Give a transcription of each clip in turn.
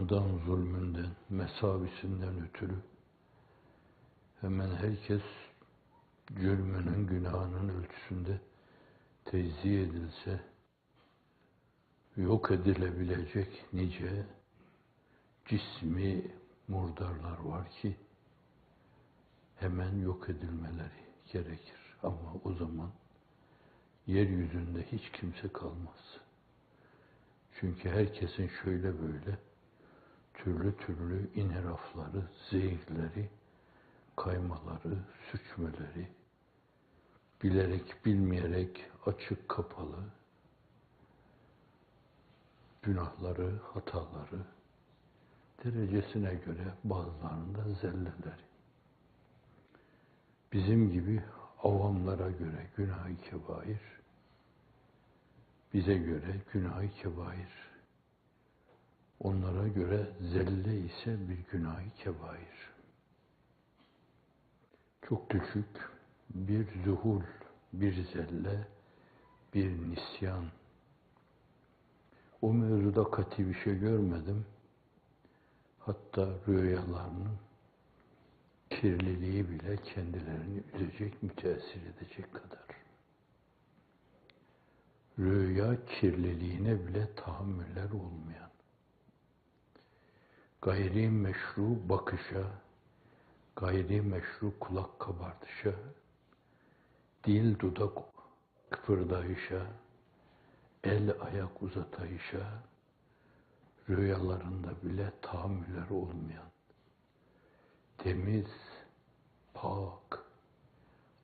zulmünden, mesavisinden ötürü hemen herkes cürmünün, günahının ölçüsünde teczih edilse, yok edilebilecek nice cismi murdarlar var ki hemen yok edilmeleri gerekir. Ama o zaman yeryüzünde hiç kimse kalmaz. Çünkü herkesin şöyle böyle türlü türlü inhirafları, zehirleri, kaymaları, sürçmeleri, bilerek bilmeyerek açık kapalı günahları, hataları, derecesine göre bazılarında zelleleri. Bizim gibi avamlara göre günah-ı kebair, bize göre günah-ı kebair. Onlara göre zelle ise bir günah-ı kebair. Çok küçük bir zuhul, bir zelle, bir nisyan. O mevzuda kati bir şey görmedim. Hatta rüyalarının kirliliği bile kendilerini üzecek, müteessir edecek kadar. Rüya kirliliğine bile tahammüller olmayan, gayri meşru bakışa, gayri meşru kulak kabardışa, dil dudak kıpırdayışa, el ayak uzatayışa, rüyalarında bile tahammüller olmayan, temiz, pak,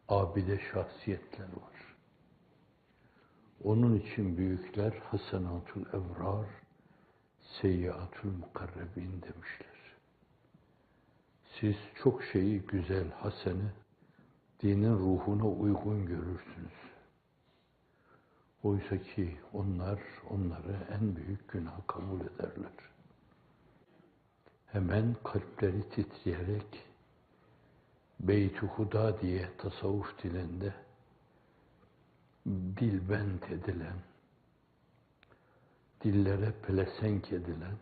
abide şahsiyetler var. Onun için büyükler hasenatul evrar, seyyiatul mukarrebin demişler. Siz çok şeyi güzel, hasene, dinin ruhuna uygun görürsünüz. Oysa ki onları en büyük günah kabul ederler. Hemen kalpleri titreyerek Beyt-i Huda diye tasavvuf dilinde dilbent edilen, dillere pelesenk edilen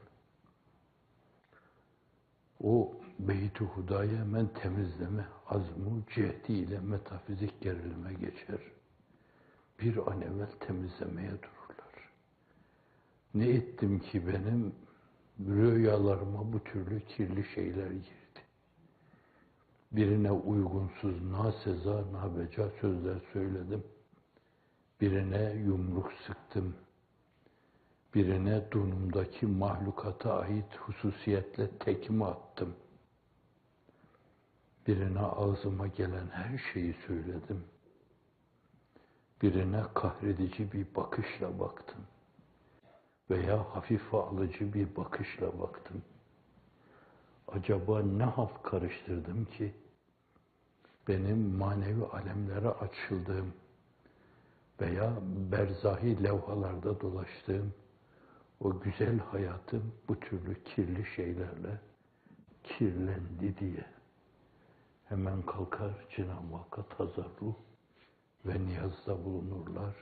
o Beyt-i Huda'yı hemen temizleme azmu cihdiyle metafizik gerilime geçer. Bir an evvel temizlemeye dururlar. Ne ettim ki benim rüyalarıma bu türlü kirli şeyler girdi. Birine uygunsuz, naseza, nabeca sözler söyledim. Birine yumruk sıktım. Birine donumdaki mahlukata ait hususiyetle tekme attım. Birine ağzıma gelen her şeyi söyledim. Birine kahredici bir bakışla baktım. Veya hafife alıcı bir bakışla baktım. Acaba ne halt karıştırdım ki benim manevi alemlere açıldığım veya berzahi levhalarda dolaştığım o güzel hayatım bu türlü kirli şeylerle kirlendi diye hemen kalkar Cenab-ı Hakk'a tazarruh ve niyazda bulunurlar.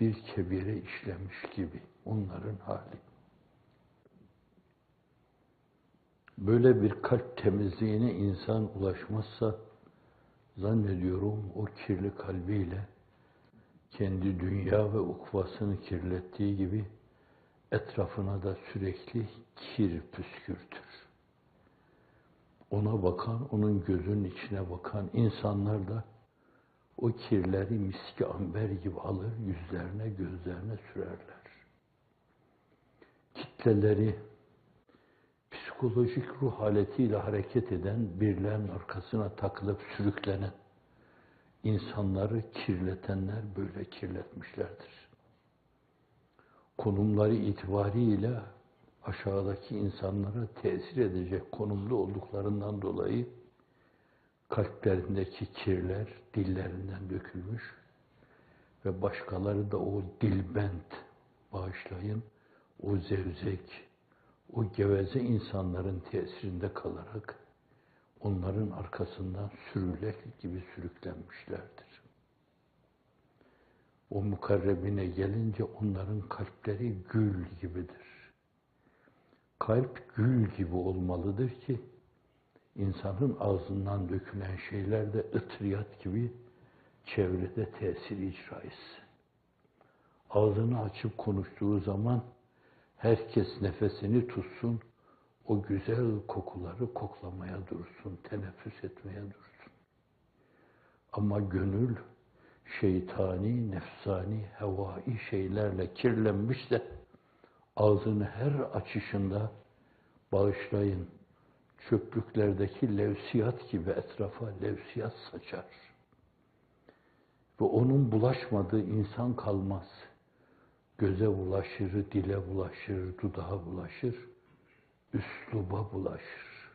Bir kebire işlemiş gibi onların hali. Böyle bir kalp temizliğine insan ulaşmazsa zannediyorum o kirli kalbiyle kendi dünya ve ukvasını kirlettiği gibi etrafına da sürekli kir püskürtür. Ona bakan, onun gözünün içine bakan insanlar da o kirleri miski amber gibi alır, yüzlerine, gözlerine sürerler. Kitleleri psikolojik ruh haletiyle hareket eden, birilerinin arkasına takılıp sürüklenen insanları kirletenler böyle kirletmişlerdir. Konumları itibariyle aşağıdaki insanlara tesir edecek konumda olduklarından dolayı kalplerindeki kirler dillerinden dökülmüş ve başkaları da o dilbent, bağışlayın, o zevzek, o geveze insanların tesirinde kalarak onların arkasından sürülek gibi sürüklenmişlerdir. O mukarrebine gelince onların kalpleri gül gibidir. Kalp gül gibi olmalıdır ki insanın ağzından dökülen şeyler de ıtriyat gibi çevrede tesir icra etsin. Ağzını açıp konuştuğu zaman herkes nefesini tutsun, o güzel kokuları koklamaya dursun, teneffüs etmeye dursun. Ama gönül şeytani, nefsani, hevai şeylerle kirlenmişse ağzını her açışında bağışlayın, çöplüklerdeki levsiyat gibi etrafa levsiyat saçar. Ve onun bulaşmadığı insan kalmaz. Göze bulaşır, dile bulaşır, dudağa bulaşır, üsluba bulaşır.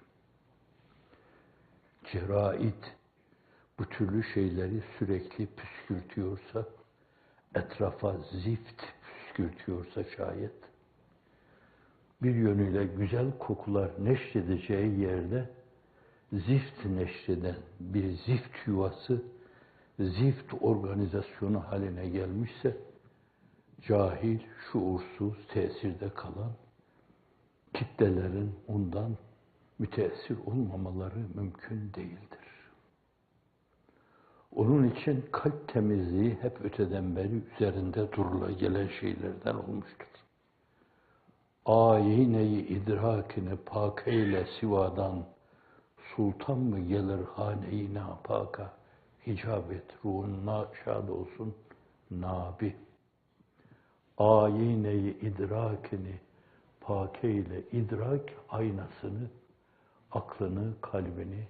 Cerait bu türlü şeyleri sürekli püskürtüyorsa, etrafa zift püskürtüyorsa şayet, bir yönüyle güzel kokular neşredeceği yerde zift neşreden bir zift yuvası, zift organizasyonu haline gelmişse, cahil, şuursuz, tesirde kalan kitlelerin ondan müteessir olmamaları mümkün değildir. Onun için kalp temizliği hep öteden beri üzerinde durula gelen şeylerden olmuştur. Ayine-i idrakini pak eyle sivadan, sultan mı gelir hane-i napaka, hicab et, ruhun şad olsun, nabi. Ayine-i idrakini pak eyle, idrak aynasını, aklını, kalbini,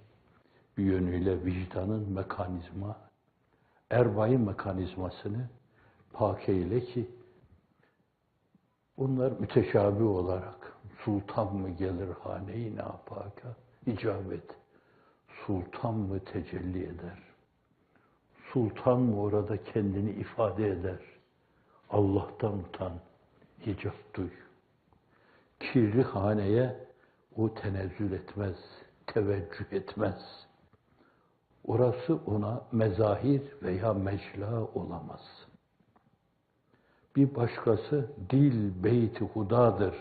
bir yönüyle vicdanın mekanizma, erbai mekanizmasını pak eyle ki, bunlar müteşabih olarak sultan mı gelir hane-i napaka, icap et. Sultan mı tecelli eder? Sultan mı orada kendini ifade eder? Allah'tan utan, hicap duy. Kirli haneye o tenezzül etmez, teveccüh etmez. Orası ona mezahir veya mecla olamaz. Bir başkası dil beyti hudadır,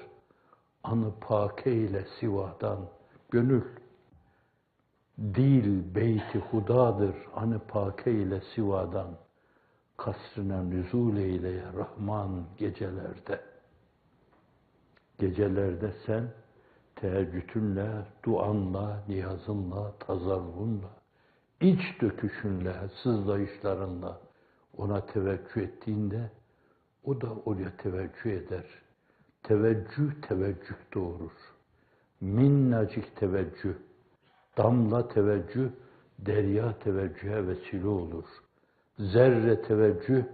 anı pake ile sivadan, gönül. Dil beyti hudadır, anı pake ile sivadan, kasrına nüzul eyleye Rahman gecelerde. Gecelerde sen teheccüdünle, duanla, niyazınla, tazarrunla, iç döküşünle, sızlayışlarınla ona teveccüh ettiğinde o da oraya teveccüh eder. Teveccüh, teveccüh doğurur. Minnacık teveccüh, damla teveccüh, derya teveccühe vesile olur. Zerre teveccüh,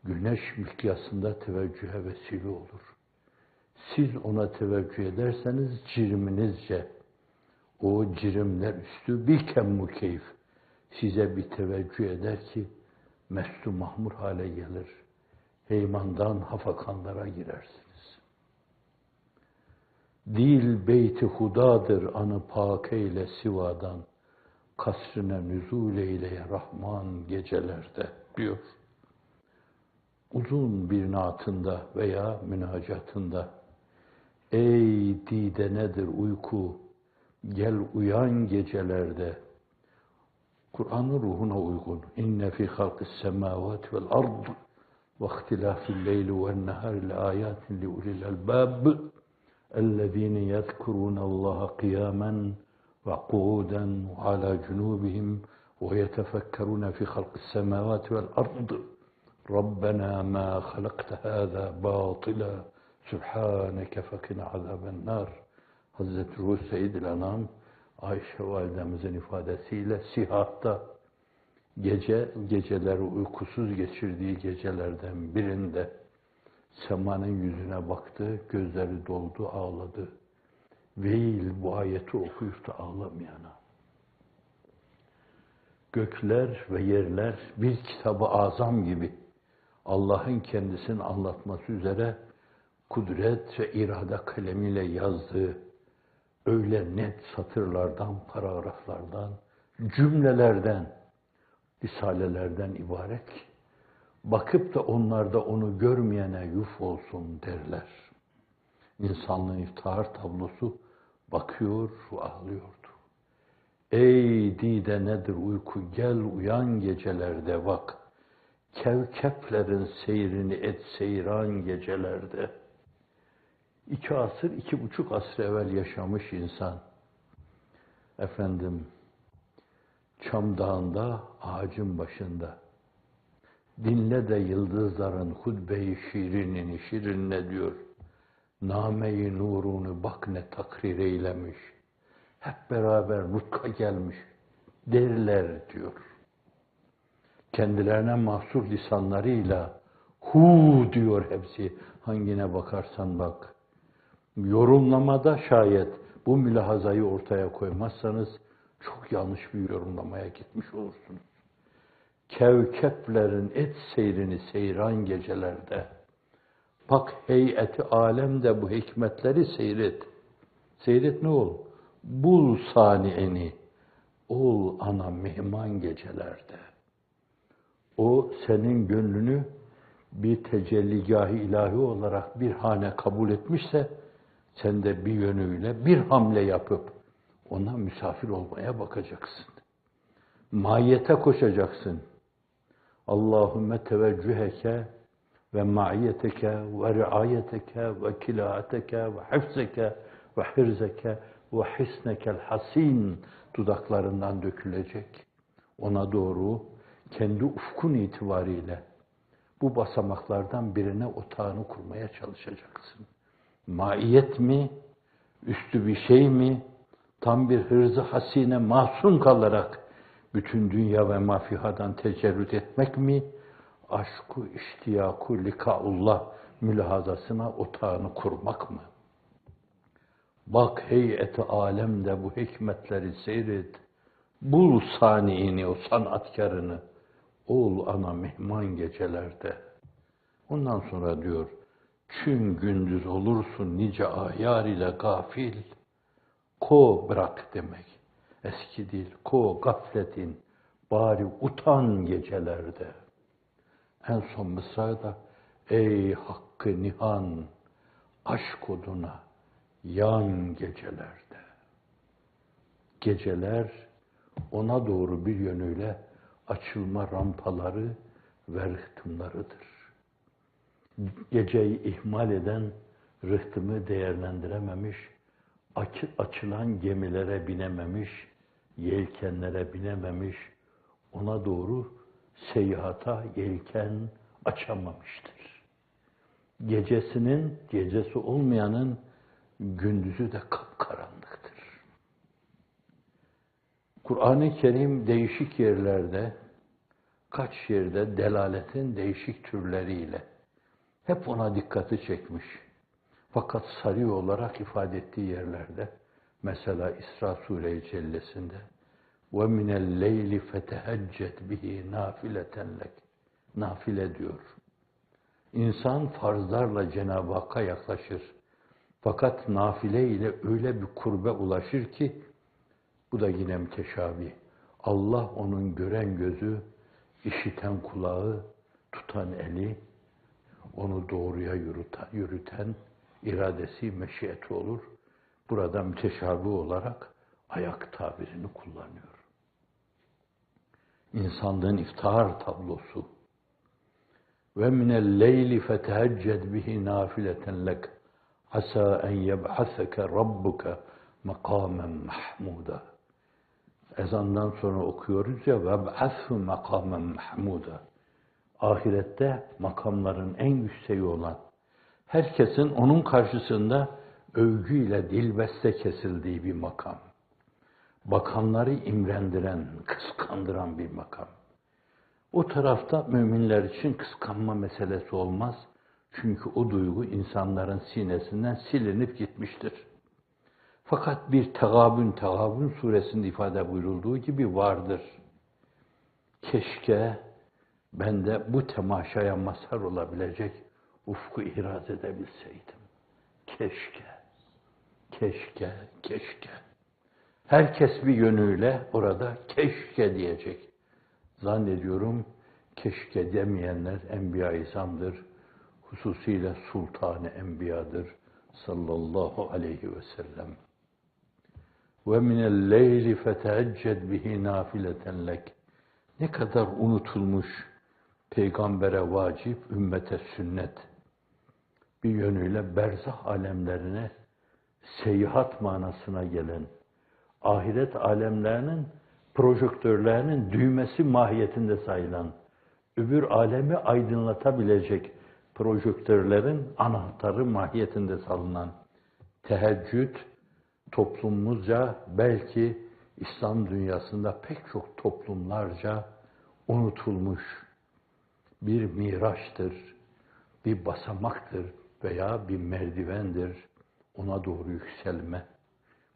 güneş mikyasında teveccühe vesile olur. Siz ona teveccüh ederseniz ciriminizce, o cirimler üstü bir kemmu keyif size bir teveccüh eder ki meslu mahmur hale gelir. Heymandan hafakanlara girersiniz. Dil beyti hudadır anı pake ile sivadan, kasrine nüzul eyleye Rahman gecelerde diyor. Uzun bir naatında veya münacatında, ey dide nedir uyku, gel uyan gecelerde. Kur'an'ın ruhuna uygun. İnne fî halqis semâvâti vel ard ve ihtilâfil leyli ven nehâri leâyâtin li ulil albâb ellezîne yezkurûnallâhe kıyâmen ve qu'ûden ve alâ cunûbihim ve yetefekkerûne fî halqis semâvâti vel ard. Rabbena mâ halakte hâzâ bâtıla Sübhâneke fekine azâbennâr. Hazreti Ruh Seyyid-i Anam, Ayşe validemizin ifadesiyle sihatta geceleri uykusuz geçirdiği gecelerden birinde semanın yüzüne baktı, gözleri doldu, ağladı. Veil bu ayeti okuyup da ağlamayana. Gökler ve yerler bir kitab-ı azam gibi Allah'ın kendisini anlatması üzere kudret ve irade kalemiyle yazdığı öyle net satırlardan, paragraflardan, cümlelerden, risalelerden ibaret ki, bakıp da onlarda onu görmeyene yuf olsun derler. İnsanlığın iftihar tablosu bakıyor ve ağlıyordu. Ey dide nedir uyku, gel uyan gecelerde bak. Kevkeplerin seyrini et seyran gecelerde. 2 asır, 2,5 asır evvel yaşamış insan. Efendim, Çam Dağı'nda, ağacın başında. Dinle de yıldızların hutbe-i şirinini, şirinle diyor. Name-i nurunu bak ne takrir eylemiş. Hep beraber nutka gelmiş. Derler diyor. Kendilerine mahsur lisanlarıyla hu diyor hepsi. Hangine bakarsan bak. Yorumlamada şayet bu mülahazayı ortaya koymazsanız çok yanlış bir yorumlamaya gitmiş olursunuz. Kevkeplerin et seyrini seyran gecelerde. Bak heyeti alemde bu hikmetleri seyret. Seyret ne ol? Bul sanieni. Ol ana mihman gecelerde. O senin gönlünü bir tecelligâh-ı ilahi olarak bir hane kabul etmişse, sen de bir yönüyle bir hamle yapıp ona misafir olmaya bakacaksın. Mahiyete koşacaksın. Allahümme teveccüheke ve ma'iyeteke ve riayeteke ve kilaateke ve hifzeke ve hirzeke ve hisnekel hasin dudaklarından dökülecek. Ona doğru kendi ufkun itibariyle bu basamaklardan birine otağını kurmaya çalışacaksın. Maiyet mi, üstü bir şey mi, tam bir hırzı hasine mahzun kalarak bütün dünya ve mafihadan tecerrüt etmek mi, aşku, iştiyaku, likaullah mülahazasına otağını kurmak mı? Bak heyeti alemde bu hikmetleri seyret, bul saniini, o sanatkarını, ol ana mihman gecelerde. Ondan sonra diyor, çün gündüz olursun nice ayar ile gafil, ko bırak demek. Eski dil, ko gafletin, bari utan gecelerde. En son mısrada, ey hakkı nihan, aşk oduna, yan gecelerde. Geceler ona doğru bir yönüyle açılma rampaları ve rıhtımlarıdır. Geceyi ihmal eden, rıhtımı değerlendirememiş, açılan gemilere binememiş, yelkenlere binememiş, ona doğru seyahata yelken açamamıştır. Gecesi olmayanın gündüzü de kapkaranlıktır. Kur'an-ı Kerim değişik yerlerde, kaç yerde delaletin değişik türleriyle hep ona dikkati çekmiş. Fakat sarı olarak ifade ettiği yerlerde, mesela İsra Sure-i Cellesi'nde وَمِنَ اللَّيْلِ فَتَهَجَّدْ بِهِ نَافِلَةً لَكَ nafile diyor. İnsan farzlarla Cenab-ı Hakk'a yaklaşır. Fakat nafile ile öyle bir kurbe ulaşır ki, bu da yine müteşabih. Allah onun gören gözü, işiten kulağı, tutan eli, onu doğruya yürüten iradesi, meşiyeti olur. Burada müteşabih olarak ayak tabirini kullanıyor. İnsanlığın iftihar tablosu. Ve minel leyli fetehecced bihi nafileten lek asa en yeb'aseke rabbuke makamen mahmuda. Ezandan sonra okuyoruz ya veb'ashu makamen mahmuda. Ahirette makamların en yükseği olan, herkesin onun karşısında övgüyle dilbeste kesildiği bir makam. Bakanları imrendiren, kıskandıran bir makam. O tarafta müminler için kıskanma meselesi olmaz. Çünkü o duygu insanların sinesinden silinip gitmiştir. Fakat bir Tegabün suresinde ifade buyurulduğu gibi vardır. Keşke ben de bu temaşaya mazhar olabilecek ufku ihraz edebilseydim. Keşke. Herkes bir yönüyle orada keşke diyecek. Zannediyorum keşke demeyenler Enbiya-i İzam'dır. Hususiyle Sultan-ı Enbiya'dır. sallallahu aleyhi ve sellem. Ve minel leyli fetehecced bihi nafileten lek. Ne kadar unutulmuş peygambere vacip, ümmete sünnet. Bir yönüyle berzah alemlerine seyahat manasına gelen, ahiret alemlerinin projektörlerinin düğmesi mahiyetinde sayılan, öbür alemi aydınlatabilecek projektörlerin anahtarı mahiyetinde salınan teheccüd, toplumumuzca belki İslam dünyasında pek çok toplumlarca unutulmuş bir miraçtır, bir basamaktır veya bir merdivendir ona doğru yükselme.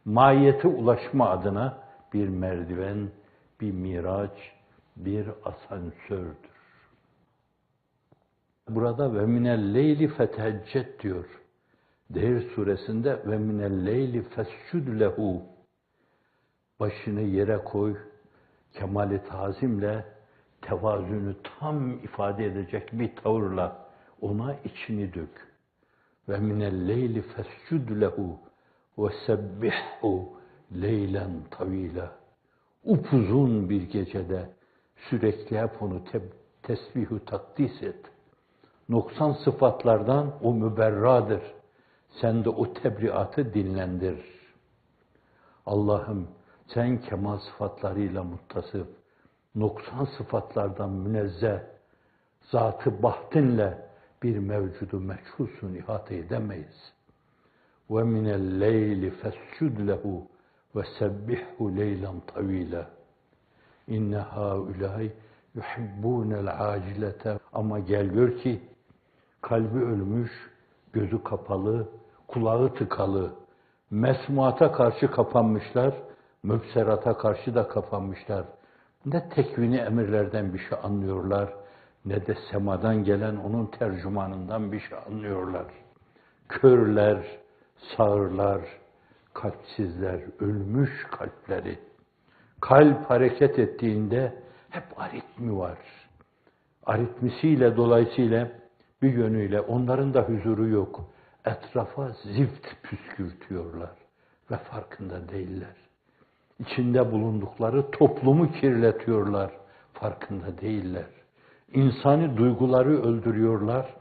Mahiyete ulaşma adına bir merdiven, bir miraç, bir asansördür. Burada ve minel leyli fetehecced diyor. Dehr suresinde ve minel leyli fescud lehu. Başını yere koy, kemal-i tazimle, tevazunu tam ifade edecek bir tavırla ona içini dök. Ve minel leyli fescud lehu ve sebbihhu leylen tavila. Upuzun bir gecede sürekli hep onu tesbihu takdis et. Noksan sıfatlardan o müberradır. Sen de o tebriatı dinlendir. Allah'ım sen kemal sıfatlarıyla muttasıf, noksan sıfatlardan münezzeh, zat-ı bahtınla bir mevcudu meçhulsun, ihate edemeyiz. Ve minel leyli fescud lehu ve sebbihhu leylen tavila. İnne haulâi yuhibbûnel acilete. Ama gel gör ki kalbi ölmüş, gözü kapalı, kulağı tıkalı, mesmuata karşı kapanmışlar, mübserata karşı da kapanmışlar. Ne tekvini emirlerden bir şey anlıyorlar, ne de semadan gelen onun tercümanından bir şey anlıyorlar. Körler, sağırlar, kalpsizler, ölmüş kalpleri. Kalp hareket ettiğinde hep aritmi var. Aritmisiyle dolayısıyla bir yönüyle onların da huzuru yok. Etrafa zift püskürtüyorlar ve farkında değiller. İçinde bulundukları toplumu kirletiyorlar, farkında değiller. İnsani duyguları öldürüyorlar,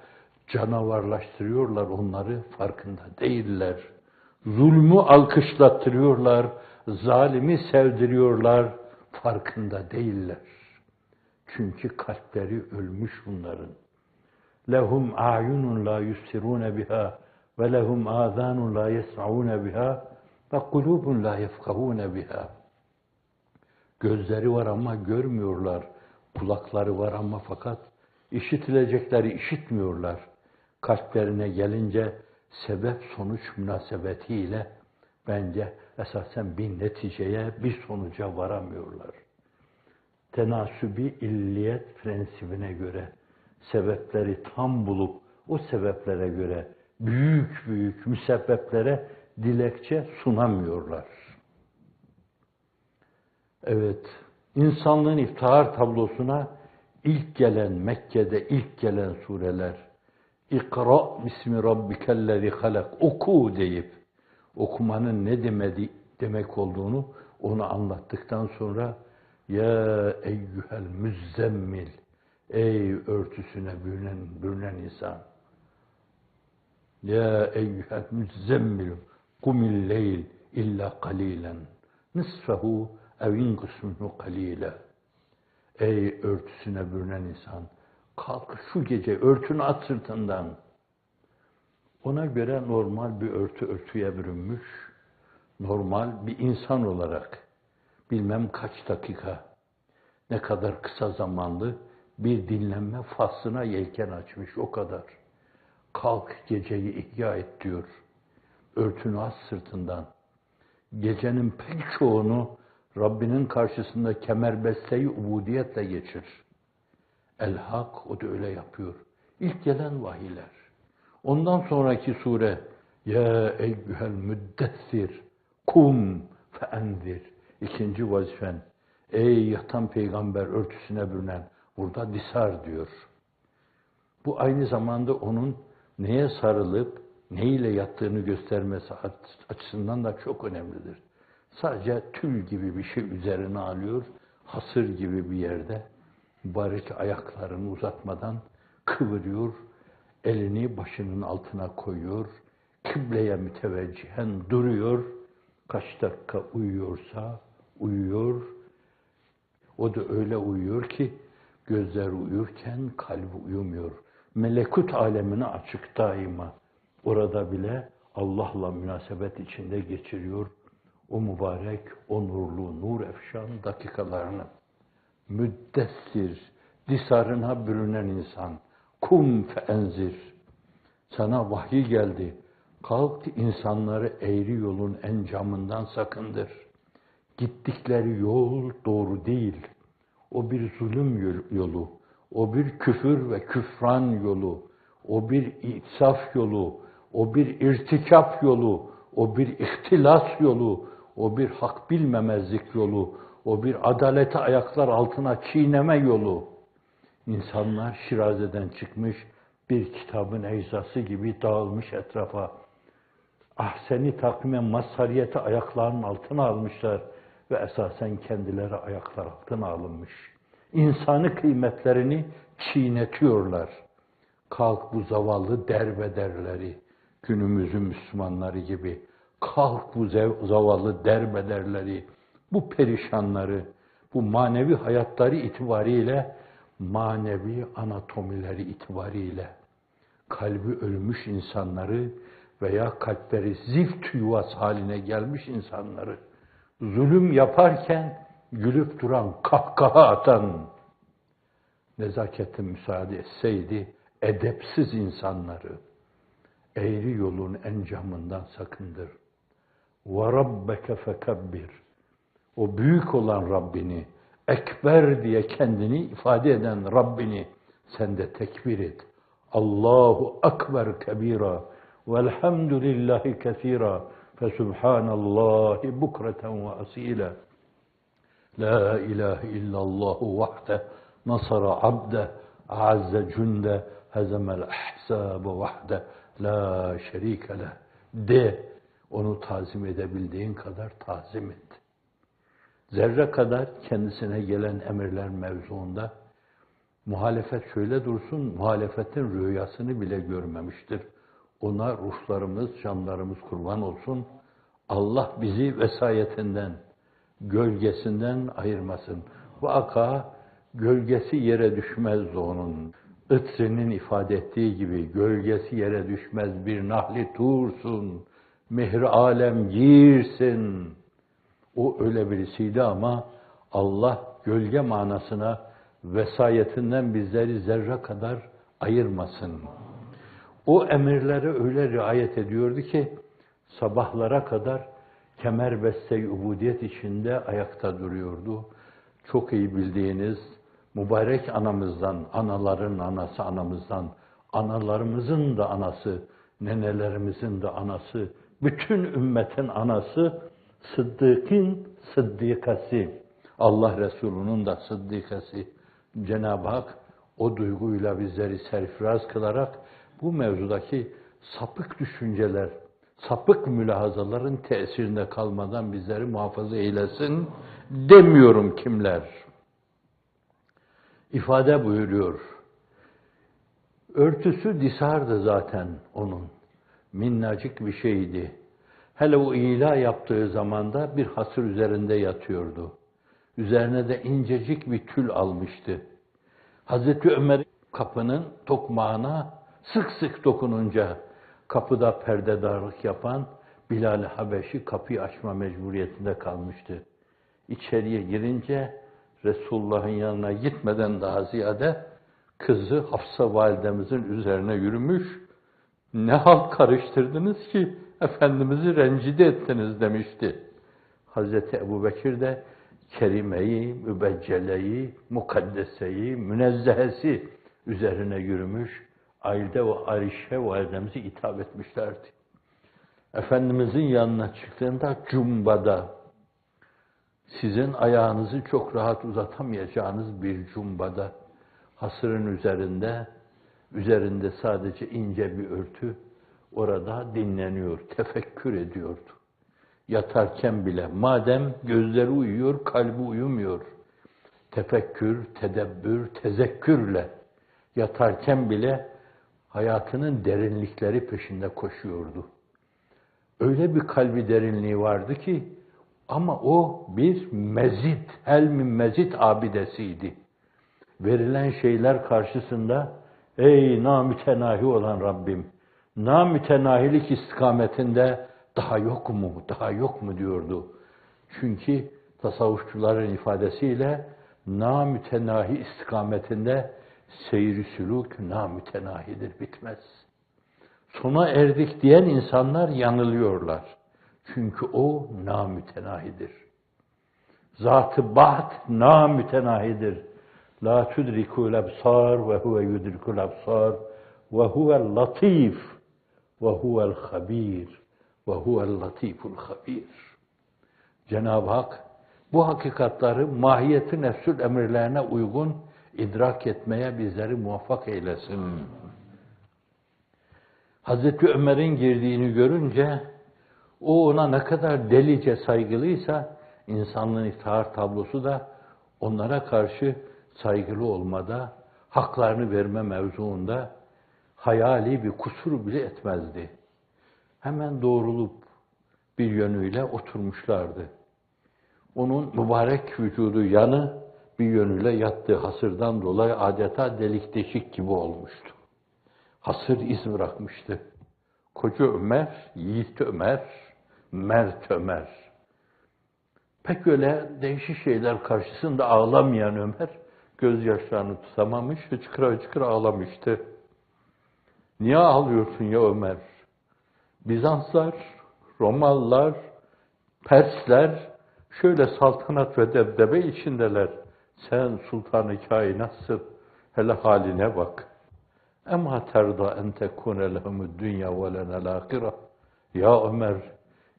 canavarlaştırıyorlar onları, farkında değiller. Zulmü alkışlattırıyorlar, zalimi sevdiriyorlar, farkında değiller. Çünkü kalpleri ölmüş bunların. Lehum a'yunun la yusirun biha ve lehum azanun la yesmaun biha ve kulubun la yefkahun biha. Gözleri var ama görmüyorlar. Kulakları var ama fakat işitilecekleri işitmiyorlar. Kalplerine gelince sebep sonuç münasebetiyle bence esasen bir neticeye, bir sonuca varamıyorlar. Tenasübi illiyet prensibine göre sebepleri tam bulup o sebeplere göre büyük büyük müsebbeplere dilekçe sunamıyorlar. Evet, insanlığın iftihar tablosuna ilk gelen, Mekke'de ilk gelen sureler, İkra bismi rabbikellezi halak, oku deyip, okumanın ne demek olduğunu onu anlattıktan sonra, ya eyyühel müzzemmil, ey örtüsüne bürünen insan, ya eyyühel müzzemmil, kumil leyl illa kalilen, nisfehu ev inqus minhu kalila. Ey örtüsüne bürünen insan, kalk şu gece örtünü at sırtından. Ona göre normal bir örtüye bürünmüş, normal bir insan olarak bilmem kaç dakika, ne kadar kısa zamanlı bir dinlenme faslına yelken açmış, o kadar. Kalk geceyi ihya et diyor. Örtünü at sırtından. Gecenin pek çoğunu Rabbinin karşısında kemerbeste-i ubudiyetle geçir. El-Hak o da öyle yapıyor. İlk gelen vahiyler. Ondan sonraki sure ya eyyühel müddessir kum feenzir. İkinci vazifen ey yatan peygamber örtüsüne bürünen, burada disar diyor. Bu aynı zamanda onun neye sarılıp ne ile yattığını göstermesi açısından da çok önemlidir. Sadece tül gibi bir şey üzerine alıyor, hasır gibi bir yerde mübarek ayaklarını uzatmadan kıvırıyor, elini başının altına koyuyor, kıbleye müteveccihen duruyor, kaç dakika uyuyorsa uyuyor. O da öyle uyuyor ki gözler uyurken kalbi uyumuyor. Melekut alemine açık daima. Orada bile Allah'la münasebet içinde geçiriyor o mübarek, o nurlu, nur efşan dakikalarını. Müddessir, disarına bürünen insan, kum feenzir. Sana vahiy geldi, kalk insanları eğri yolun encamından sakındır. Gittikleri yol doğru değil. O bir zulüm yolu, o bir küfür ve küfran yolu, o bir insaf yolu, o bir irtikap yolu, o bir ihtilas yolu, o bir hak bilmemezlik yolu, o bir adaleti ayaklar altına çiğneme yolu. İnsanlar Şiraze'den çıkmış bir kitabın eczası gibi dağılmış etrafa. Ahseni takvime mazhariyeti ayaklarının altına almışlar ve esasen kendileri ayaklar altına alınmış. İnsani kıymetlerini çiğnetiyorlar. Kalk bu zavallı derbederleri, günümüzün Müslümanları gibi, kalk bu zavallı derbederleri, bu perişanları, bu manevi hayatları itibariyle, manevi anatomileri itibariyle, kalbi ölmüş insanları veya kalpleri zift yuvası haline gelmiş insanları, zulüm yaparken gülüp duran, kahkaha atan, nezaketin müsaade etseydi, edepsiz insanları eğri yolun encamından sakındır. وَرَبَّكَ فَكَبِّرْ O büyük olan Rabbini, ekber diye kendini ifade eden Rabbini sen de tekbir et. Allahu ekber kebira velhamdülillahi kesira fesubhanallahi bukreten ve asila. La ilahe illallahu vahde nasara abde azze cünde hezemel ahsabe vahde la şerike leh. De, onu tazim edebildiğin kadar tazim et. Zerre kadar kendisine gelen emirler mevzuunda muhalefet şöyle dursun, muhalefetin rüyasını bile görmemiştir. Ona ruhlarımız, canlarımız kurban olsun. Allah bizi vesayetinden, gölgesinden ayırmasın. Vaka gölgesi yere düşmez onun. Itri'nin ifade ettiği gibi gölgesi yere düşmez bir nahli tursun. Mihri alem girsin. O öyle birisiydi ama Allah gölge manasına vesayetinden bizleri zerre kadar ayırmasın. O emirlere öyle riayet ediyordu ki sabahlara kadar kemerbeste-i ubudiyet içinde ayakta duruyordu. Çok iyi bildiğiniz mübarek anamızdan, anaların anası anamızdan, analarımızın da anası, nenelerimizin de anası, bütün ümmetin anası, Sıddık'ın sıddikası, Allah Resulü'nün de sıddikası. Cenab-ı Hak o duyguyla bizleri serfiraz kılarak bu mevzudaki sapık düşünceler, sapık mülahazaların tesirinde kalmadan bizleri muhafaza eylesin demiyorum kimler. İfade buyuruyor. Örtüsü disardı zaten onun. Minnacık bir şeydi. Hele o ila yaptığı zamanda bir hasır üzerinde yatıyordu. Üzerine de incecik bir tül almıştı. Hazreti Ömer kapının tokmağına sık sık dokununca kapıda perdedarlık yapan Bilal-i Habeşi kapıyı açma mecburiyetinde kalmıştı. İçeriye girince Resulullah'ın yanına gitmeden daha ziyade kızı Hafsa validemizin üzerine yürümüş. Ne halt karıştırdınız ki Efendimiz'i rencide ettiniz demişti. Hazreti Ebubekir de kerimeyi, mübecceleyi, mukaddeseyi, münezzehesi üzerine yürümüş. Ailde ve Ayşe validemizi hitap etmişlerdi. Efendimizin yanına çıktığında cumbada, sizin ayağınızı çok rahat uzatamayacağınız bir cumbada, hasırın üzerinde sadece ince bir örtü, orada dinleniyor, tefekkür ediyordu. Yatarken bile, madem gözleri uyuyor, kalbi uyumuyor. Tefekkür, tedebbür, tezekkürle yatarken bile hayatının derinlikleri peşinde koşuyordu. Öyle bir kalbi derinliği vardı ki, ama o bir mezit, helm-i mezit abidesiydi. Verilen şeyler karşısında, ey namütenahi olan Rabbim, namütenahilik istikametinde daha yok mu, daha yok mu diyordu. Çünkü tasavvufçuların ifadesiyle namütenahi istikametinde seyri sülûk namütenahidir, bitmez. Sona erdik diyen insanlar yanılıyorlar. Çünkü o namütenahidir. Zat-ı baht namütenahidir. La tudrikul absar ve huve yudrikul absar ve huvel latif ve huvel habir ve huvel latiful habir. Cenab-ı Hak bu hakikatları mahiyeti nefsül emirlerine uygun idrak etmeye bizleri muvaffak eylesin. Hazreti Ömer'in girdiğini görünce o ona ne kadar delice saygılıysa insanlığın iftihar tablosu da onlara karşı saygılı olmada, haklarını verme mevzuunda hayali bir kusur bile etmezdi. Hemen doğrulup bir yönüyle oturmuşlardı. Onun mübarek vücudu yanı bir yönüyle yattığı hasırdan dolayı adeta delik deşik gibi olmuştu. Hasır iz bırakmıştı. Koca Ömer, yiğit Ömer, mert Ömer. Pek öyle değişik şeyler karşısında ağlamayan Ömer, gözyaşlarını tutamamış, hıçkıra hıçkıra ağlamıştı. Niye ağlıyorsun ya Ömer? Bizanslar, Romalılar, Persler şöyle saltanat ve debdebe içindeler. Sen sultan-ı kainatsın, hele haline bak. Emma terda en tekune lehumud dünya ve lenel ahire. Ya Ömer,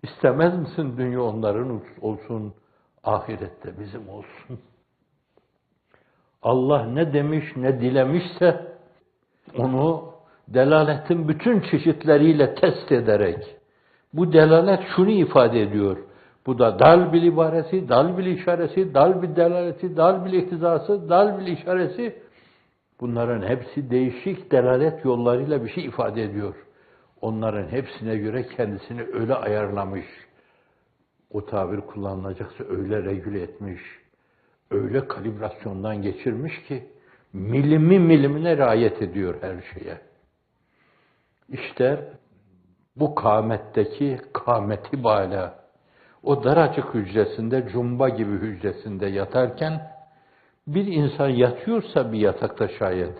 istemez misin dünya onların olsun, ahirette bizim olsun? Allah ne demiş, ne dilemişse onu delaletin bütün çeşitleriyle test ederek, bu delalet şunu ifade ediyor. Bu da dal bil ibaresi, dal bil işaresi, dal bil delaleti, dal bil ihtizası, dal bil işaresi. Bunların hepsi değişik delalet yollarıyla bir şey ifade ediyor. Onların hepsine göre kendisini öyle ayarlamış, o tabir kullanılacaksa öyle regüle etmiş, öyle kalibrasyondan geçirmiş ki milimi milimine riayet ediyor her şeye. İşte bu kâmetteki kâmeti bâlâ, o daracık hücresinde, cumba gibi hücresinde yatarken, bir insan yatıyorsa bir yatakta şayet,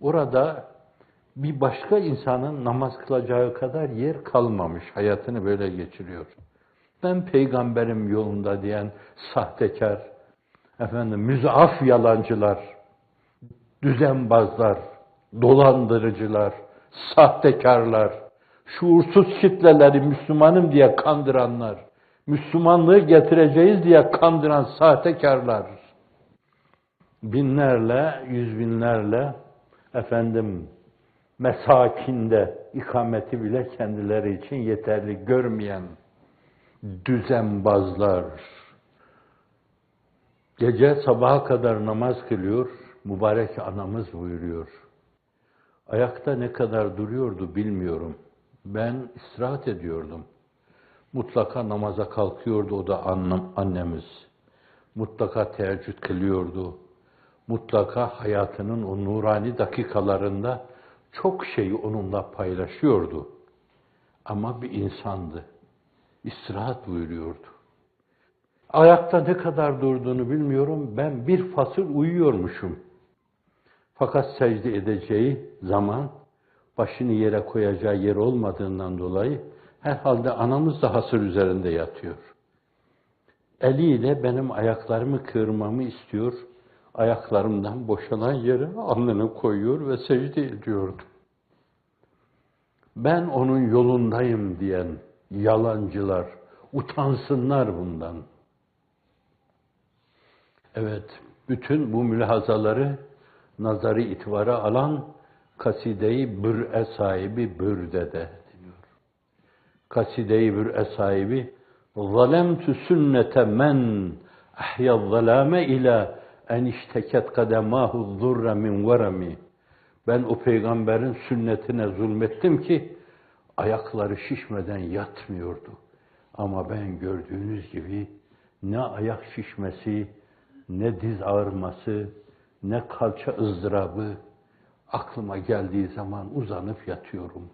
orada bir başka insanın namaz kılacağı kadar yer kalmamış, hayatını böyle geçiriyor. Ben peygamberim yolunda diyen sahtekar, müzaaf yalancılar, düzenbazlar, dolandırıcılar, sahtekarlar, şuursuz kitleleri Müslümanım diye kandıranlar, Müslümanlığı getireceğiz diye kandıran sahtekarlar, binlerle, yüz binlerle mesakinde ikameti bile kendileri için yeterli görmeyen düzenbazlar, gece sabaha kadar namaz kılıyor, mübarek anamız buyuruyor. Ayakta ne kadar duruyordu bilmiyorum. Ben istirahat ediyordum. Mutlaka namaza kalkıyordu o da annemiz. Mutlaka teheccüd kılıyordu. Mutlaka hayatının o nurani dakikalarında çok şeyi onunla paylaşıyordu. Ama bir insandı. İstirahat buyuruyordu. Ayakta ne kadar durduğunu bilmiyorum. Ben bir fasıl uyuyormuşum. Fakat secde edeceği zaman başını yere koyacağı yer olmadığından dolayı herhalde anamız da hasır üzerinde yatıyor. Eliyle benim ayaklarımı kırmamı istiyor. Ayaklarımdan boşalan yere alnını koyuyor ve secde ediyordu. Ben onun yolundayım diyen yalancılar utansınlar bundan. Evet, bütün bu mülahazaları nazarı itibara alan kaside-i bür'e sahibi Bürde'de Kaside-i Bür'e sahibi zalemtü sünnete men ahya'z zalame ila en işteket kademahu zurra min veremi. Ben o peygamberin sünnetine zulmettim ki ayakları şişmeden yatmıyordu. Ama ben gördüğünüz gibi ne ayak şişmesi, ne diz ağrıması, ne kalça ızdırabı, aklıma geldiği zaman uzanıp yatıyorum.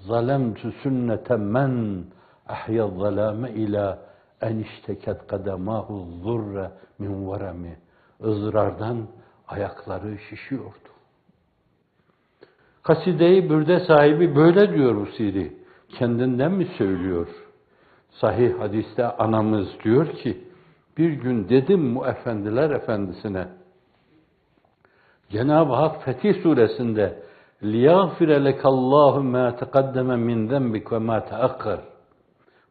Zalemtü sünnete men ahya'z zalame ila en işteket kademahu zurra min veremi. Izdırardan ayakları şişiyordu. Kaside-i Bürde sahibi böyle diyor Busiri. Kendinden mi söylüyor? Sahih hadiste anamız diyor ki, bir gün dedim mu efendiler efendisine, Cenab-ı Hak Fetih suresinde لِيَغْفِرَ لَكَ اللّٰهُ مَا تَقَدَّمَ مِنْ ذَنْبِكَ وَمَا تَأَخَّرَ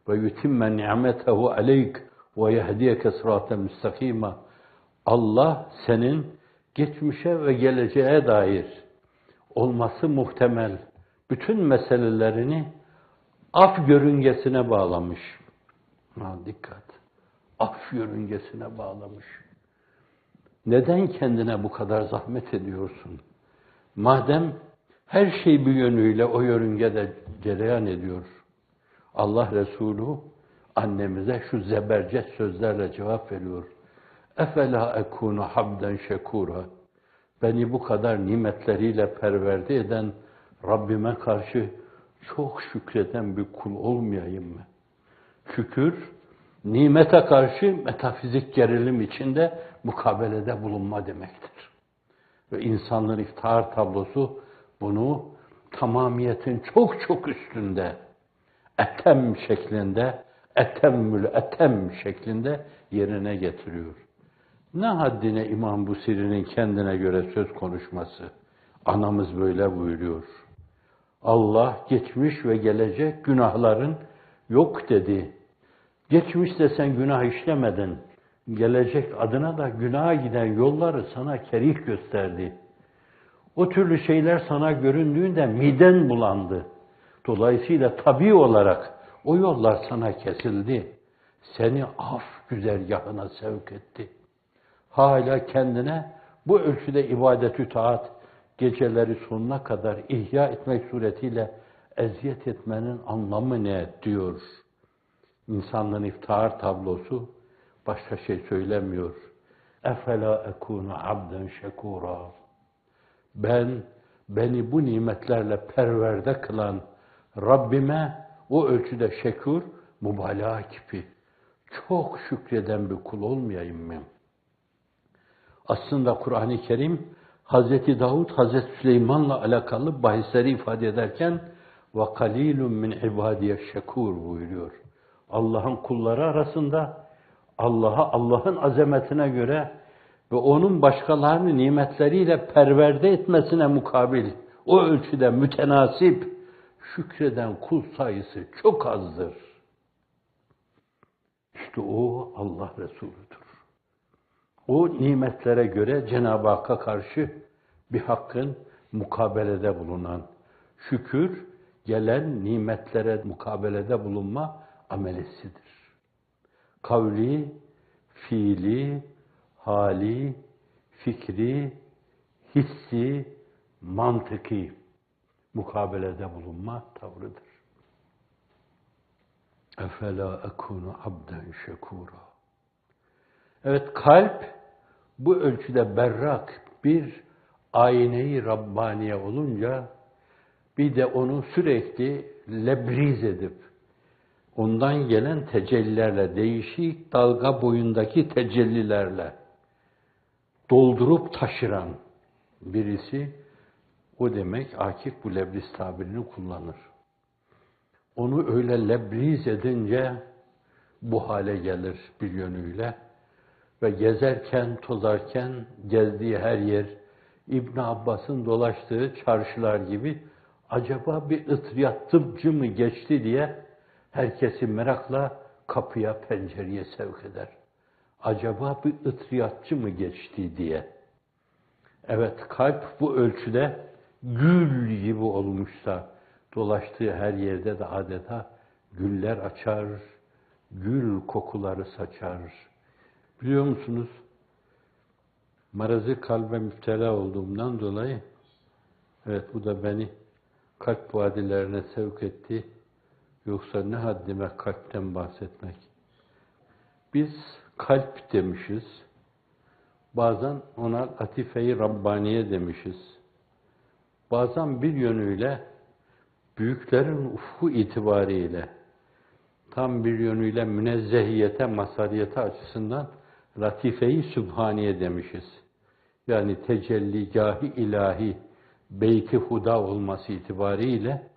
وَيُتِمَّ نِعْمَتَهُ عَلَيْكَ وَيَهْدِيَكَ صِرَاطًا مُسْتَقِيمًا. Allah senin geçmişe ve geleceğe dair olması muhtemel bütün meselelerini af yörüngesine bağlamış. Dikkat! Af yörüngesine bağlamış. Neden kendine bu kadar zahmet ediyorsun? Madem her şey bir yönüyle o yörüngede cereyan ediyor. Allah Resulü annemize şu zebercet sözlerle cevap veriyor. Efela ekunu habden şekura. Beni bu kadar nimetleriyle perverde eden Rabbime karşı çok şükreden bir kul olmayayım mı? Şükür, nimete karşı metafizik gerilim içinde mukabelede bulunma demektir. Ve insanlığın iftihar tablosu bunu tamamiyetin çok çok üstünde, etem şeklinde, etemmül etem şeklinde yerine getiriyor. Ne haddine İmam Busiri'nin kendine göre söz konuşması. Anamız böyle buyuruyor. Allah geçmiş ve gelecek günahların yok dedi. Geçmişte sen günah işlemedin. Gelecek adına da günaha giden yolları sana kerih gösterdi. O türlü şeyler sana göründüğünde miden bulandı. Dolayısıyla tabii olarak o yollar sana kesildi. Seni af güzergahına sevk etti. Hala kendine bu ölçüde ibadet-ü taat, geceleri sonuna kadar ihya etmek suretiyle eziyet etmenin anlamı ne diyor. İnsanlığın iftihar tablosu başka şey söylemiyor. Efela ekunu abden şekura. Beni bu nimetlerle perverde kılan Rabbime o ölçüde şekür, mübalağa gibi çok şükreden bir kul olmayayım mı? Aslında Kur'an-ı Kerim Hazreti Davud, Hazreti Süleyman'la alakalı bahisleri ifade ederken وَقَلِيلٌ مِنْ عِبَادِيَ şekur buyuruyor. Allah'ın kulları arasında Allah'ın azametine göre ve onun başkalarını nimetleriyle perverde etmesine mukabil o ölçüde mütenasip şükreden kul sayısı çok azdır. İşte o Allah Resulüdür. O nimetlere göre Cenab-ı Hakk'a karşı bir hakkın mukabelede bulunan, şükür gelen nimetlere mukabelede bulunma amelesidir. Kavli, fiili, hali, fikri, hissi, mantıki mukabelede bulunma tavrıdır. Efela ekunu abden şekura. Evet, kalp bu ölçüde berrak bir ayne-i Rabbaniye olunca bir de onu sürekli lebriz edip ondan gelen tecellilerle, değişik dalga boyundaki tecellilerle doldurup taşıran birisi, o demek Akif bu lebriz tabirini kullanır. Onu öyle lebriz edince bu hale gelir bir yönüyle ve gezerken, tozarken gezdiği her yer İbn Abbas'ın dolaştığı çarşılar gibi acaba bir ıtriyat tıpçı mı geçti diye herkesi merakla kapıya, pencereye sevk eder. Acaba bir ıtriyatçı mı geçti diye. Evet, kalp bu ölçüde gül gibi olmuşsa, dolaştığı her yerde de adeta güller açar, gül kokuları saçar. Biliyor musunuz? Marazı kalbe müptela olduğumdan dolayı, evet bu da beni kalp vadilerine sevk etti. Yoksa ne haddime kalpten bahsetmek. Biz kalp demişiz. Bazen ona latife-i Rabbaniye demişiz. Bazen bir yönüyle büyüklerin ufku itibariyle tam bir yönüyle münezzehiyete, mazhariyete açısından latife-i Sübhaniye demişiz. Yani tecelligâh-ı ilahi, beyti huda olması itibariyle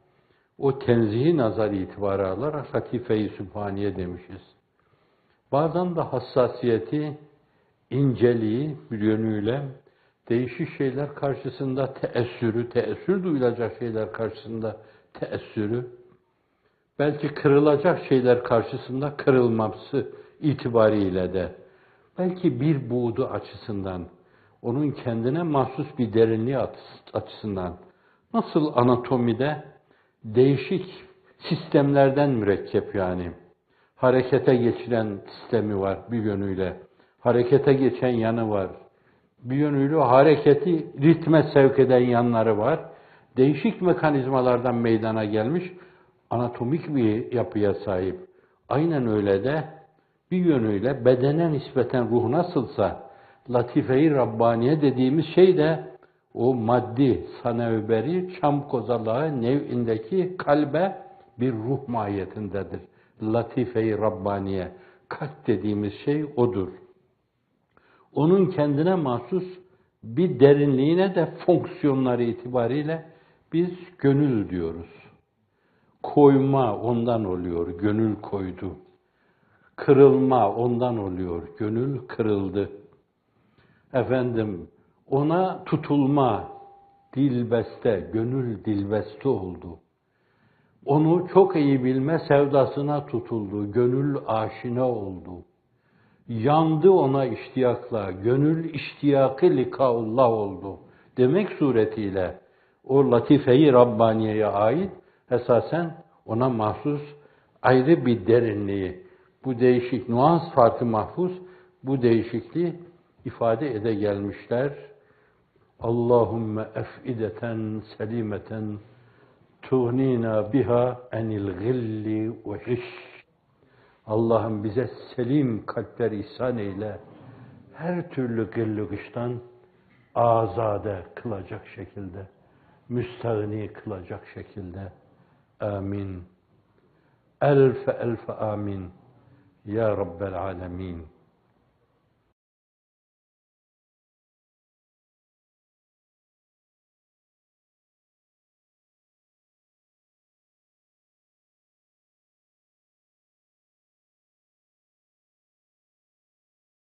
o tenzihi nazar itibarı alarak latife-i Sübhaniye demişiz. Bazen de hassasiyeti, inceliği bir yönüyle değişik şeyler karşısında teessür duyulacak şeyler karşısında teessürü, belki kırılacak şeyler karşısında kırılması itibariyle de, belki bir buğdu açısından, onun kendine mahsus bir derinliği açısından, nasıl anatomide değişik sistemlerden mürekkep yani, harekete geçiren sistemi var bir yönüyle, harekete geçen yanı var, bir yönüyle hareketi ritme sevk eden yanları var, değişik mekanizmalardan meydana gelmiş, anatomik bir yapıya sahip. Aynen öyle de bir yönüyle bedene nispeten ruh nasılsa latife-i Rabbaniye dediğimiz şey de o maddi, sanevberi, çam kozalağı nev'indeki kalbe bir ruh mahiyetindedir. Latife-i Rabbaniye, kalp dediğimiz şey odur. Onun kendine mahsus bir derinliğine de fonksiyonları itibariyle biz gönül diyoruz. Koyma ondan oluyor, gönül koydu. Kırılma ondan oluyor, gönül kırıldı. Efendim, ona tutulma, dilbeste, gönül dilbeste oldu. Onu çok iyi bilme sevdasına tutuldu, gönül aşina oldu. Yandı ona iştiyakla, gönül iştiyakı likaullah oldu. Demek suretiyle o latife-i Rabbaniye'ye ait esasen ona mahsus ayrı bir derinliği, bu değişik nuans farkı mahfuz, bu değişikliği ifade ede gelmişler. Allahümme ef'ideten selimeten tuğnina biha enil gilli ve hiş. Allah'ım bize selim kalpler ihsan eyle, her türlü gıllı gıştan azade kılacak şekilde, müstağni kılacak şekilde. Amin. Elfe elfe amin. Ya Rabbel alemin.